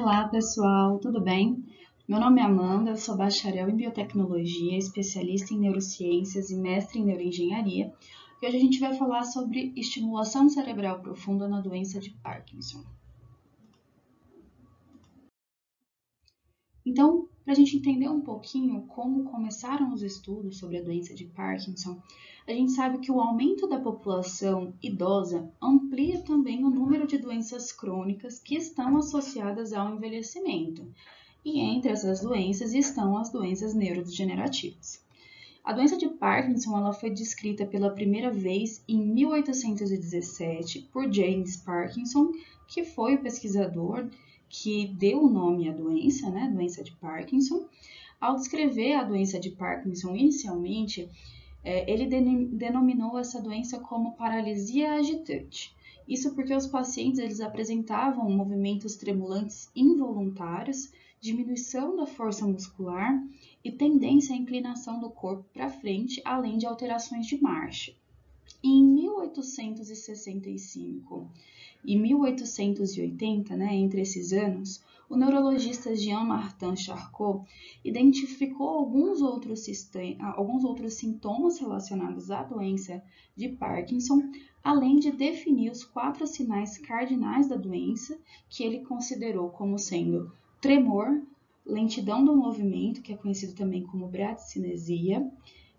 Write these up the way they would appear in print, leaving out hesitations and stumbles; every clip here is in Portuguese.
Olá, pessoal, tudo bem? Meu nome é Amanda, eu sou bacharel em biotecnologia, especialista em neurociências e mestre em neuroengenharia. E hoje a gente vai falar sobre estimulação cerebral profunda na doença de Parkinson. Então, para a gente entender um pouquinho como começaram os estudos sobre a doença de Parkinson, a gente sabe que o aumento da população idosa amplia também o número de doenças crônicas que estão associadas ao envelhecimento. E entre essas doenças estão as doenças neurodegenerativas. A doença de Parkinson ela foi descrita pela primeira vez em 1817 por James Parkinson, que foi o pesquisador que deu o nome à doença, doença de Parkinson. Ao descrever a doença de Parkinson inicialmente, ele denominou essa doença como paralisia agitante. Isso porque os pacientes eles apresentavam movimentos tremulantes involuntários, diminuição da força muscular e tendência à inclinação do corpo para frente, além de alterações de marcha. Em 1865 e 1880, entre esses anos, o neurologista Jean-Martin Charcot identificou alguns outros sintomas relacionados à doença de Parkinson, além de definir os 4 sinais cardinais da doença, que ele considerou como sendo tremor, lentidão do movimento, que é conhecido também como bradicinesia,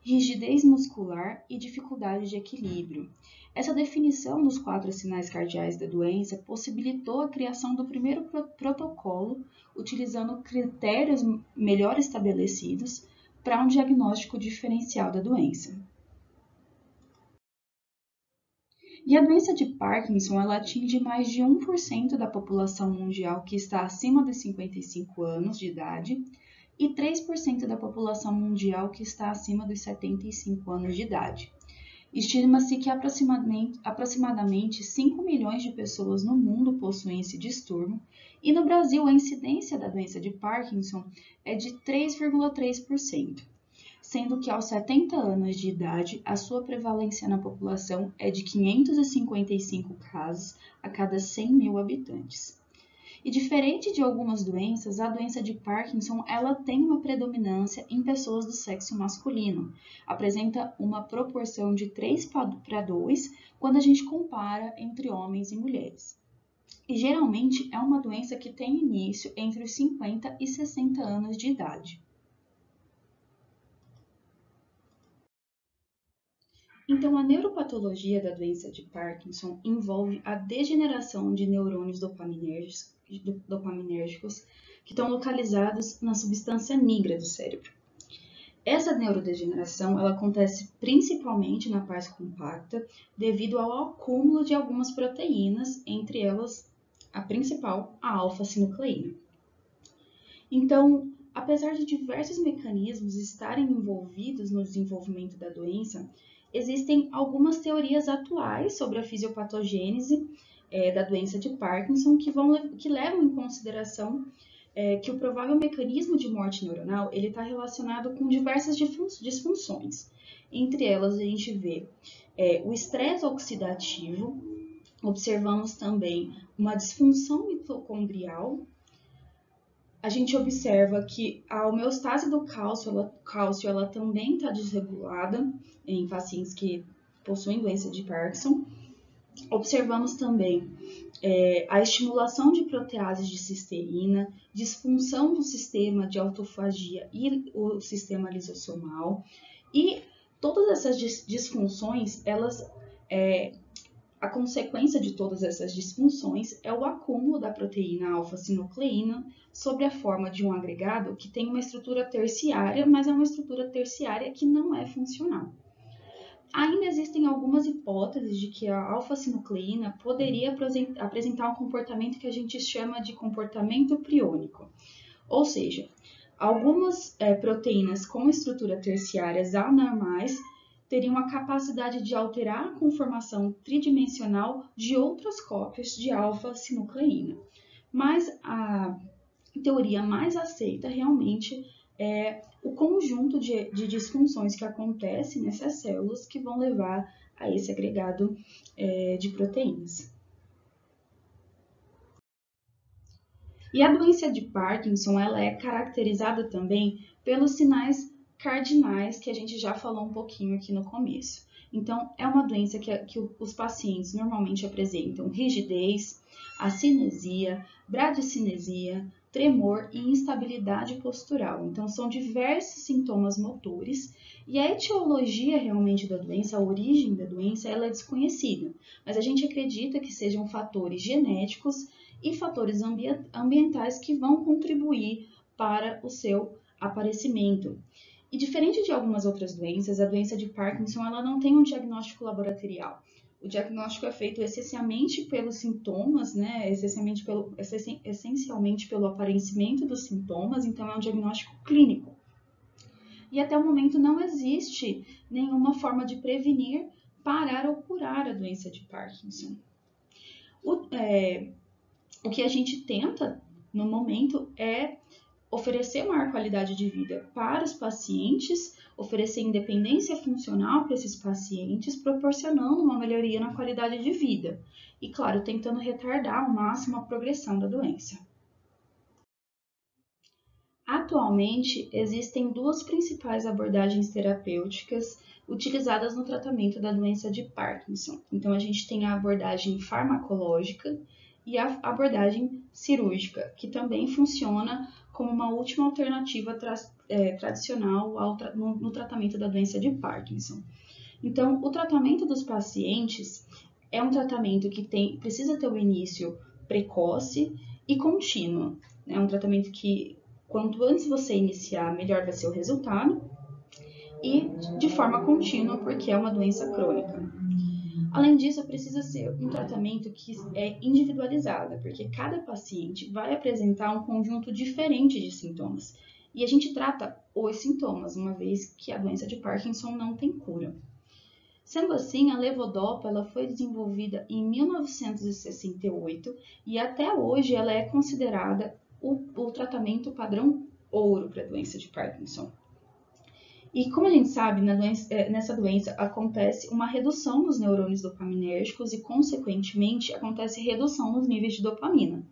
rigidez muscular e dificuldade de equilíbrio. Essa definição dos 4 sinais cardeais da doença possibilitou a criação do primeiro protocolo, utilizando critérios melhor estabelecidos para um diagnóstico diferencial da doença. E a doença de Parkinson ela atinge mais de 1% da população mundial que está acima dos 55 anos de idade e 3% da população mundial que está acima dos 75 anos de idade. Estima-se que aproximadamente 5 milhões de pessoas no mundo possuem esse distúrbio e no Brasil a incidência da doença de Parkinson é de 3,3%, sendo que aos 70 anos de idade a sua prevalência na população é de 555 casos a cada 100 mil habitantes. E diferente de algumas doenças, a doença de Parkinson ela tem uma predominância em pessoas do sexo masculino. Apresenta uma proporção de 3 para 2 quando a gente compara entre homens e mulheres. E geralmente é uma doença que tem início entre os 50 e 60 anos de idade. Então, a neuropatologia da doença de Parkinson envolve a degeneração de neurônios dopaminérgicos que estão localizados na substância nigra do cérebro. Essa neurodegeneração ela acontece principalmente na parte compacta devido ao acúmulo de algumas proteínas, entre elas a principal, a alfa-sinucleína. Então, apesar de diversos mecanismos estarem envolvidos no desenvolvimento da doença, existem algumas teorias atuais sobre a fisiopatogênese da doença de Parkinson que levam em consideração que o provável mecanismo de morte neuronal está relacionado com diversas disfunções. Entre elas, a gente vê o estresse oxidativo, observamos também uma disfunção mitocondrial. A gente observa que a homeostase do cálcio ela também está desregulada em pacientes que possuem doença de Parkinson. Observamos também a estimulação de proteases de cisteína, disfunção do sistema de autofagia e o sistema lisossomal. E todas essas disfunções, a consequência de todas essas disfunções é o acúmulo da proteína alfa-sinucleína sob a forma de um agregado que tem uma estrutura terciária, mas é uma estrutura terciária que não é funcional. Ainda existem algumas hipóteses de que a alfa-sinucleína poderia apresentar um comportamento que a gente chama de comportamento priônico, ou seja, algumas proteínas com estrutura terciárias anormais teriam a capacidade de alterar a conformação tridimensional de outras cópias de alfa-sinucleína. Mas a teoria mais aceita realmente é o conjunto de disfunções que acontecem nessas células que vão levar a esse agregado de proteínas. E a doença de Parkinson, ela é caracterizada também pelos sinais cardinais que a gente já falou um pouquinho aqui no começo. Então, é uma doença que os pacientes normalmente apresentam rigidez, acinesia, bradicinesia, tremor e instabilidade postural. Então, são diversos sintomas motores e a etiologia realmente da doença, a origem da doença, ela é desconhecida, mas a gente acredita que sejam fatores genéticos e fatores ambientais que vão contribuir para o seu aparecimento. E diferente de algumas outras doenças, a doença de Parkinson ela não tem um diagnóstico laboratorial. O diagnóstico é feito essencialmente pelos sintomas, né? Essencialmente pelo aparecimento dos sintomas, então é um diagnóstico clínico. E até o momento não existe nenhuma forma de prevenir, parar ou curar a doença de Parkinson. O que a gente tenta no momento é oferecer maior qualidade de vida para os pacientes, oferecer independência funcional para esses pacientes, proporcionando uma melhoria na qualidade de vida. E, claro, tentando retardar ao máximo a progressão da doença. Atualmente, existem duas principais abordagens terapêuticas utilizadas no tratamento da doença de Parkinson. Então, a gente tem a abordagem farmacológica e a abordagem cirúrgica, que também funciona como uma última alternativa tradicional no tratamento da doença de Parkinson. Então, o tratamento dos pacientes é um tratamento que precisa ter um início precoce e contínuo. É um tratamento que, quanto antes você iniciar, melhor vai ser o resultado, e de forma contínua, porque é uma doença crônica. Além disso, precisa ser um tratamento que é individualizado, porque cada paciente vai apresentar um conjunto diferente de sintomas. E a gente trata os sintomas, uma vez que a doença de Parkinson não tem cura. Sendo assim, a levodopa ela foi desenvolvida em 1968 e até hoje ela é considerada o tratamento padrão ouro para a doença de Parkinson. E como a gente sabe, nessa doença acontece uma redução nos neurônios dopaminérgicos e, consequentemente, acontece redução nos níveis de dopamina.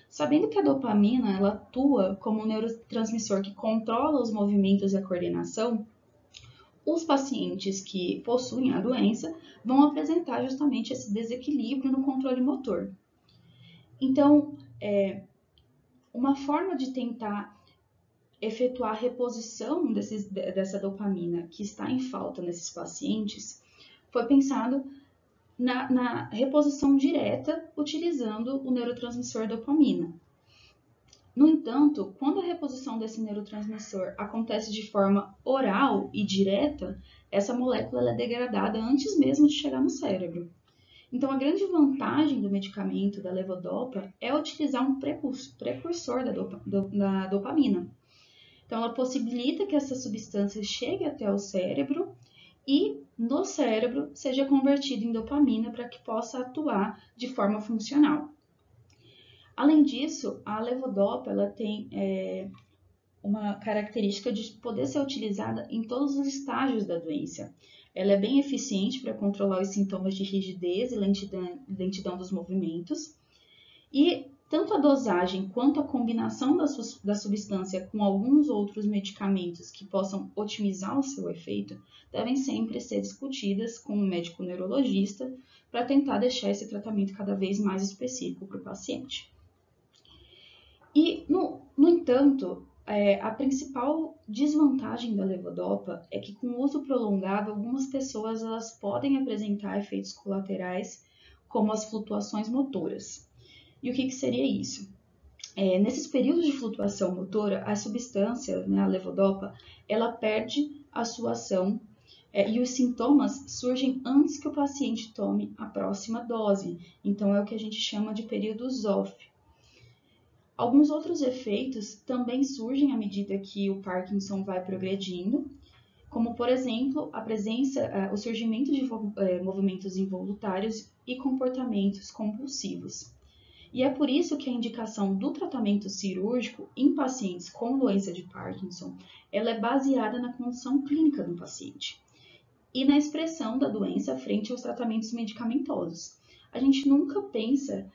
Sabendo que a dopamina ela atua como um neurotransmissor que controla os movimentos e a coordenação, os pacientes que possuem a doença vão apresentar justamente esse desequilíbrio no controle motor. Então, uma forma de tentar efetuar a reposição dessa dopamina que está em falta nesses pacientes foi pensado na reposição direta utilizando o neurotransmissor dopamina. No entanto, quando a reposição desse neurotransmissor acontece de forma oral e direta, essa molécula é degradada antes mesmo de chegar no cérebro. Então, a grande vantagem do medicamento da levodopa é utilizar um precursor da dopamina. Então, ela possibilita que essa substância chegue até o cérebro e, no cérebro, seja convertida em dopamina para que possa atuar de forma funcional. Além disso, a levodopa ela tem uma característica de poder ser utilizada em todos os estágios da doença. Ela é bem eficiente para controlar os sintomas de rigidez e lentidão dos movimentos. E tanto a dosagem quanto a combinação da substância com alguns outros medicamentos que possam otimizar o seu efeito devem sempre ser discutidas com o médico neurologista para tentar deixar esse tratamento cada vez mais específico para o paciente. E, no entanto, a principal desvantagem da levodopa é que com o uso prolongado, algumas pessoas elas podem apresentar efeitos colaterais, como as flutuações motoras. E o que seria isso? Nesses períodos de flutuação motora, a substância, né, a levodopa, ela perde a sua ação e os sintomas surgem antes que o paciente tome a próxima dose. Então, é o que a gente chama de períodos off. Alguns outros efeitos também surgem à medida que o Parkinson vai progredindo, como, por exemplo, o surgimento de movimentos involuntários e comportamentos compulsivos. E é por isso que a indicação do tratamento cirúrgico em pacientes com doença de Parkinson ela é baseada na condição clínica do paciente e na expressão da doença frente aos tratamentos medicamentosos. A gente nunca pensa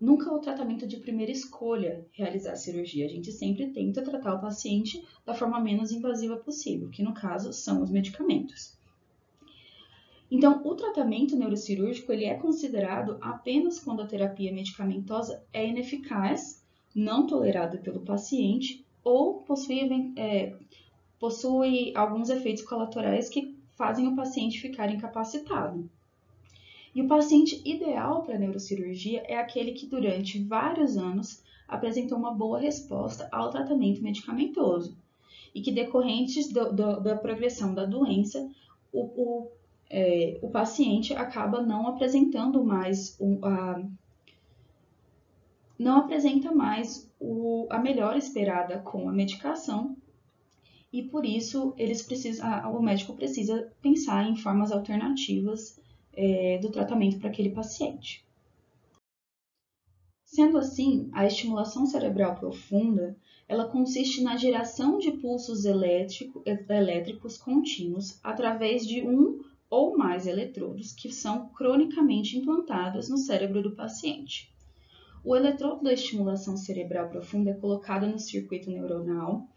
nunca é o tratamento de primeira escolha realizar a cirurgia. A gente sempre tenta tratar o paciente da forma menos invasiva possível, que no caso são os medicamentos. Então, o tratamento neurocirúrgico ele é considerado apenas quando a terapia medicamentosa é ineficaz, não tolerada pelo paciente ou possui alguns efeitos colaterais que fazem o paciente ficar incapacitado. E o paciente ideal para a neurocirurgia é aquele que durante vários anos apresentou uma boa resposta ao tratamento medicamentoso e que decorrentes da progressão da doença, o paciente acaba não apresentando mais a melhora esperada com a medicação e por isso o médico precisa pensar em formas alternativas do tratamento para aquele paciente. Sendo assim, a estimulação cerebral profunda ela consiste na geração de pulsos elétricos contínuos através de um ou mais eletrodos que são cronicamente implantados no cérebro do paciente. O eletrodo da estimulação cerebral profunda é colocado no circuito neural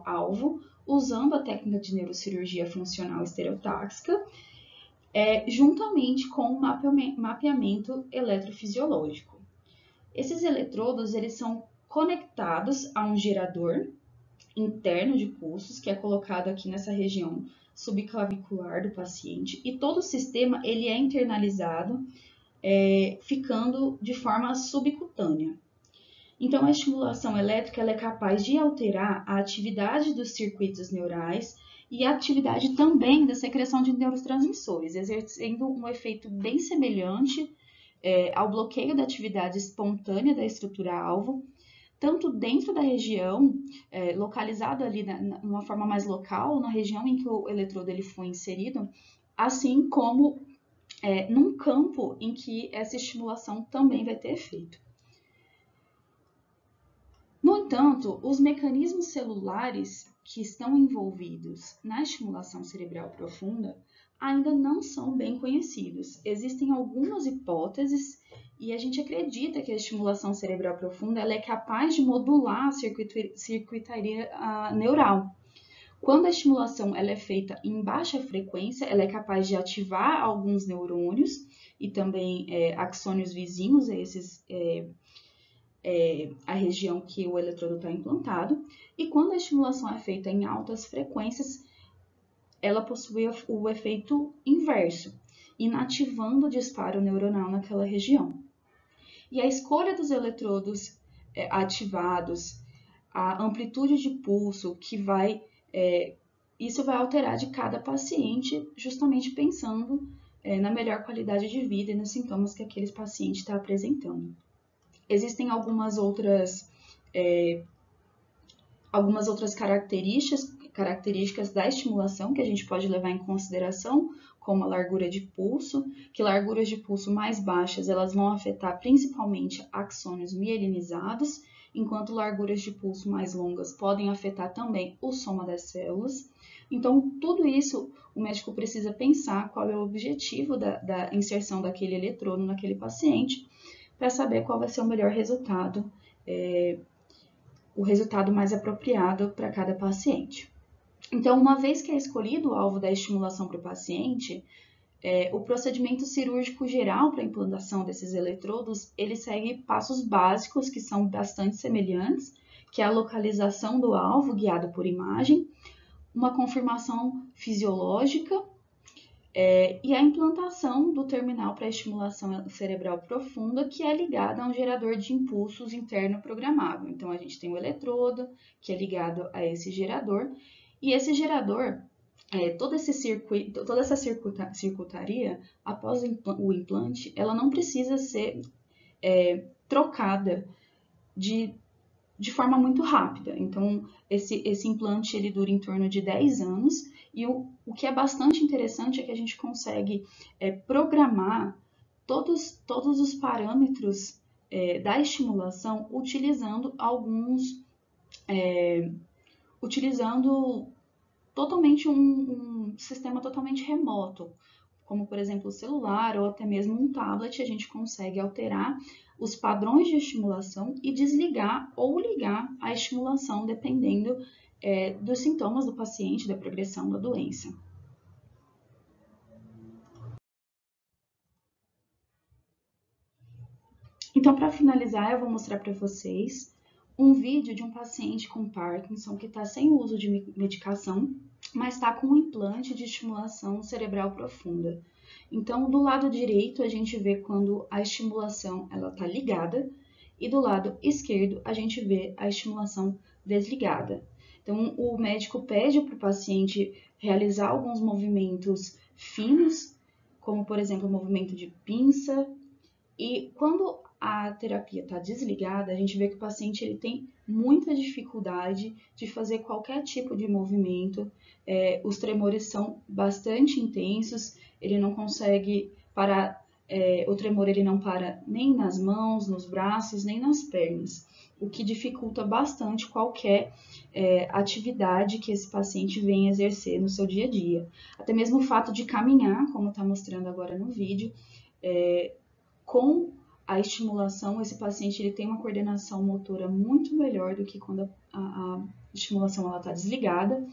alvo, usando a técnica de neurocirurgia funcional estereotáxica, juntamente com o mapeamento eletrofisiológico. Esses eletrodos eles são conectados a um gerador interno de pulsos, que é colocado aqui nessa região subclavicular do paciente, e todo o sistema ele é internalizado, ficando de forma subcutânea. Então, a estimulação elétrica ela é capaz de alterar a atividade dos circuitos neurais e a atividade também da secreção de neurotransmissores, exercendo um efeito bem semelhante ao bloqueio da atividade espontânea da estrutura-alvo, tanto dentro da região, localizado ali de uma forma mais local, na região em que o eletrodo ele foi inserido, assim como num campo em que essa estimulação também vai ter efeito. No entanto, os mecanismos celulares que estão envolvidos na estimulação cerebral profunda ainda não são bem conhecidos. Existem algumas hipóteses e a gente acredita que a estimulação cerebral profunda ela é capaz de modular a circuitaria neural. Quando a estimulação ela é feita em baixa frequência, ela é capaz de ativar alguns neurônios e também axônios vizinhos a esses a região que o eletrodo está implantado, e quando a estimulação é feita em altas frequências, ela possui o efeito inverso, inativando o disparo neuronal naquela região. E a escolha dos eletrodos ativados, a amplitude de pulso isso vai alterar de cada paciente, justamente pensando na melhor qualidade de vida e nos sintomas que aquele paciente está apresentando. Existem algumas outras características da estimulação que a gente pode levar em consideração, como a largura de pulso, que larguras de pulso mais baixas elas vão afetar principalmente axônios mielinizados, enquanto larguras de pulso mais longas podem afetar também o soma das células. Então, tudo isso o médico precisa pensar qual é o objetivo da inserção daquele eletrodo naquele paciente, para saber qual vai ser o melhor resultado, o resultado mais apropriado para cada paciente. Então, uma vez que é escolhido o alvo da estimulação para o paciente, o procedimento cirúrgico geral para a implantação desses eletrodos, ele segue passos básicos que são bastante semelhantes, que é a localização do alvo guiado por imagem, uma confirmação fisiológica, e a implantação do terminal para estimulação cerebral profunda, que é ligada a um gerador de impulsos interno programável. Então, a gente tem o eletrodo, que é ligado a esse gerador, e esse gerador, toda essa circuitaria, após o implante, ela não precisa ser trocada de forma muito rápida. Então, esse implante ele dura em torno de 10 anos, e o que é bastante interessante é que a gente consegue programar todos os parâmetros da estimulação utilizando totalmente um sistema totalmente remoto, como por exemplo o celular ou até mesmo um tablet, a gente consegue alterar os padrões de estimulação e desligar ou ligar a estimulação dependendo dos sintomas do paciente, da progressão da doença. Então, para finalizar, eu vou mostrar para vocês um vídeo de um paciente com Parkinson que está sem uso de medicação, mas está com um implante de estimulação cerebral profunda. Então, do lado direito, a gente vê quando a estimulação está ligada, e do lado esquerdo, a gente vê a estimulação desligada. Então, o médico pede para o paciente realizar alguns movimentos finos, como, por exemplo, o movimento de pinça, e quando a terapia está desligada, a gente vê que o paciente ele tem muita dificuldade de fazer qualquer tipo de movimento, os tremores são bastante intensos, ele não consegue parar, o tremor ele não para nem nas mãos, nos braços, nem nas pernas, o que dificulta bastante qualquer atividade que esse paciente venha exercer no seu dia a dia. Até mesmo o fato de caminhar, como está mostrando agora no vídeo, com a estimulação, esse paciente ele tem uma coordenação motora muito melhor do que quando a estimulação está desligada.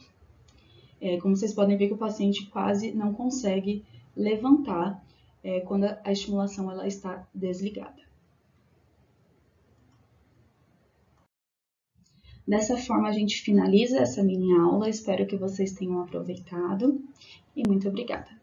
Como vocês podem ver que o paciente quase não consegue levantar quando a estimulação ela está desligada. Dessa forma, a gente finaliza essa mini aula. Espero que vocês tenham aproveitado e muito obrigada.